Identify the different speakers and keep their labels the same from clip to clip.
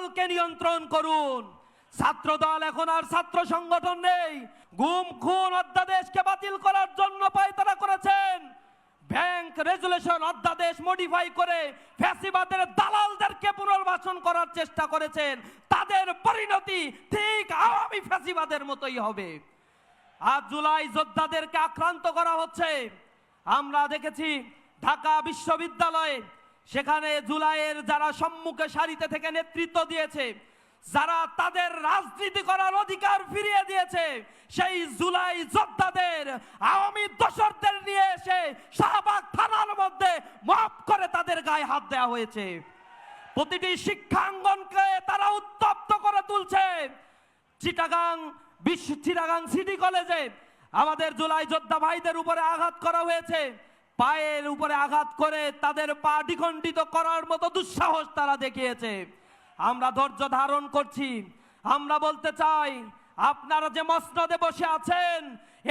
Speaker 1: দলকে নিয়ন্ত্রণ করুন। ছাত্র দল এখন আর ছাত্র সংগঠন নেই। গুম খুন অধ্যাদেশকে বাতিল করার জন্য পায়তারা করেছেন। ব্যাংক রেজুলেশন অধ্যাদেশ মডিফাই করে ফ্যাসিবাদের দালালদেরকে পুনর্বাসন করার চেষ্টা করেছেন। তাদের পরিণতি ঠিক আওয়ামী ফ্যাসিবাদের মতোই হবে। আজ জুলাই যোদ্ধাদেরকে আক্রান্ত করা হচ্ছে। আমরা দেখেছি ঢাকা বিশ্ববিদ্যালয়ে, সেখানে জুলাইয়ের যারা সম্মুখে সারিতে থেকে নেতৃত্ব দিয়েছে, যারা তাদের রাজনীতি করার অধিকার ফিরিয়ে দিয়েছে, সেই জুলাই যোদ্ধাদের আওয়ামী দোসরদের নিয়ে এসে শাহবাগ থানার মধ্যে মাফ করে তাদের গায়ে হাত দেওয়া হয়েছে। প্রতিটি শিক্ষাঙ্গনকে তারা উত্তপ্ত করে তুলছে। চিটাগাং সিটি কলেজে আমাদের জুলাই যোদ্ধা ভাইদের উপরে আঘাত করা হয়েছে। পায়ের উপরে আঘাত করে তাদের পা দ্বিখণ্ডিত করার মতো দুঃসাহস তারা দেখিয়েছে। আমরা ধৈর্য ধারণ করছি। আমরা বলতে চাই, আপনারা যে মসনদে বসে আছেন,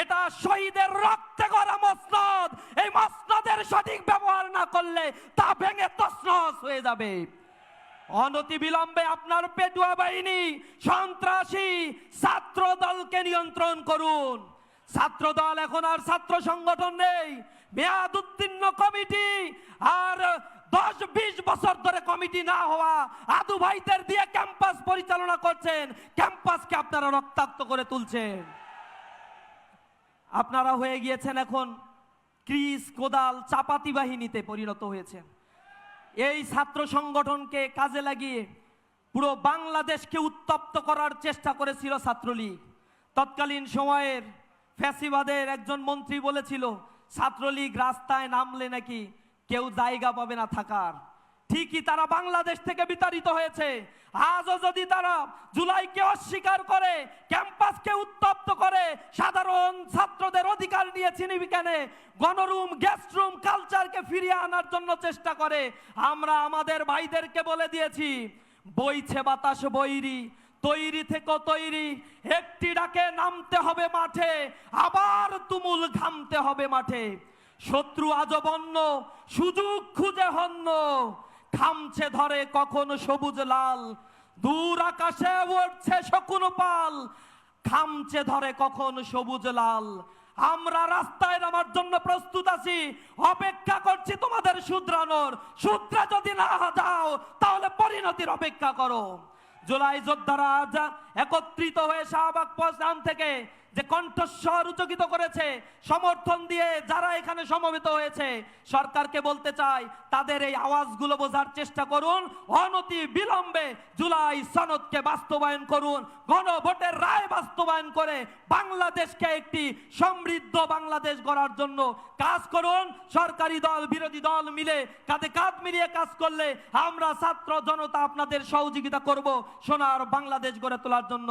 Speaker 1: এটা শহীদের রক্তে গড়া মসনদ। এই মসনদের সঠিক ব্যবহার না করলে তা ভেঙে তছনছ হয়ে যাবে। অনতি বিলম্বে আপনার পেটুয়া বাহিনী, সন্ত্রাসী ছাত্র দলকে নিয়ন্ত্রণ করুন। ছাত্র দল এখন আর ছাত্র সংগঠন নেই। মেয়াদ উত্তীর্ণ কমিটি আর 10-20 বছর ধরে কমিটি না হওয়া আদু ভাইদের দিয়ে ক্যাম্পাস পরিচালনা করছেন। ক্যাম্পাসকে আপনারা রক্তাক্ত করে তুলছেন। আপনারা হয়ে গিয়েছেন এখন ক্রিস, কোদাল, চাপাতি বাহিনীতে পরিণত হয়েছেন। এই ছাত্র সংগঠনকে কাজে লাগিয়ে পুরো বাংলাদেশকে উত্তপ্ত করার চেষ্টা করেছিল ছাত্রলীগ। তৎকালীন সময়ের ফ্যাসিবাদের একজন মন্ত্রী বলেছিল, ছাত্রলীগ রাস্তায় নামলে নাকি কেউ জায়গা পাবে না থাকার। ঠিকই তারা বাংলাদেশ থেকে বিতাড়িত হয়েছে। আজও যদি তারা জুলাইকে অস্বীকার করে, ক্যাম্পাসকে উত্তপ্ত করে, সাধারণ ছাত্রদের অধিকার নিয়ে ছিনিবিকেনে গণরুম, গেস্ট রুম কালচারকে ফিরিয়ে আনার জন্য চেষ্টা করে, আমরা আমাদের ভাইদেরকে বলে দিয়েছি, বইছে বাতাস বৈরি, তৈরি থেকে তৈরি, একটি ডাকে নামতে হবে মাঠে, আবার তুমুল ঘামতে হবে মাঠে। শত্রু আজবন্য, সুযোগ খুঁজে হন্য, খামছে ধরে কখন সবুজ লাল, দূর আকাশে উঠছে শকুন পাল, খামছে ধরে কখন সবুজ লাল। আমরা রাস্তায় নামার জন্য প্রস্তুত আছি, অপেক্ষা করছি তোমাদের শুধরানোর। শুধরে যদি না যাও তাহলে পরিণতির অপেক্ষা করো। জুলাই যোদ্ধারা আজ একত্রিত হয়ে শাহবাগ পৌঁছান থেকে যে কণ্ঠস্বর উচ্চকিত করেছে, সমর্থন দিয়ে যারা এখানে সমবেত হয়েছে, সরকারকে বলতে চাই, তাদের এই আওয়াজগুলো বোঝার চেষ্টা করুন। অনতি বিলম্বে জুলাই সনদকে বাস্তবায়ন করুন। গণভোটের রায় বাস্তবায়ন করে বাংলাদেশকে একটি সমৃদ্ধ বাংলাদেশ গড়ার জন্য কাজ করুন। সরকারি দল, বিরোধী দল মিলে কাঁধে কাঁধ মিলিয়ে কাজ করলে আমরা ছাত্র জনতা আপনাদের সহযোগিতা করব সোনার বাংলাদেশ গড়ে তোলার জন্য।